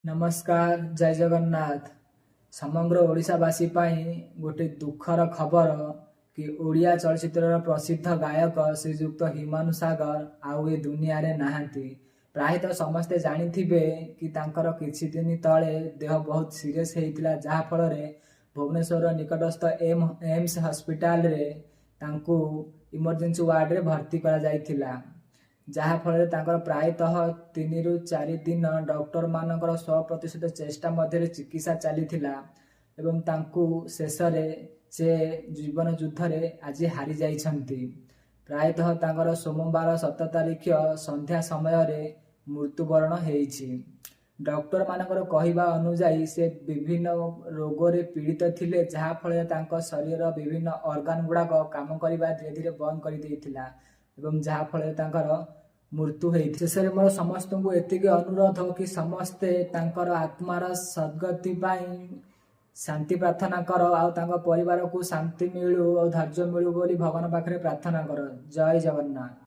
नमस्कार जय जगन्नाथ। समग्र ओडिशावासी गोटे दुखर खबर कि ओडिया चलचित्र प्रसिद्ध गायक श्रीजुक्त हिमांशु सागर आउ ए दुनिया रे नाहांती। प्रायतः समस्ते जानिथिबे कि तांकर किछि दिन तले देह बहुत सीरियस हेइतिला, जहा फल रे भुवनेश्वर निकटस्थ एम्स हॉस्पिटल रे तांकू इमरजेंसी वार्ड रे भर्ती करा जाइथिला। जहाँफल प्रायतः 3 ରୁ 4 दिन डॉक्टर मानकर 100% चेष्टा मध्य चिकित्सा चली एवं तांकू शेष से जीवन युद्ध रे आज हारी जाइछंती। प्रायतः तांकर सोमवार 7 तारिख संध्या समय रे मृत्युवरण हेइछि। डॉक्टर मानकर कहवा अनुसार से विभिन्न रोग रे पीड़ित थिले, जहा फल तांको शरीर विभिन्न ऑर्गन गुड़ाक काम करबा धीरे धीरे बंद कर देइथिला एवं जहा फल तांकर मृत्यु होई। शेष में मोर समस्त को एतिक अनुरोध कि समस्ते तांकर आत्मार सद्गति शांति प्रार्थना कर, आउ तांको परिवार को शांति मिलू और धैर्य मिलू बोली भगवान पाखरे प्रार्थना कर। जय जगन्नाथ।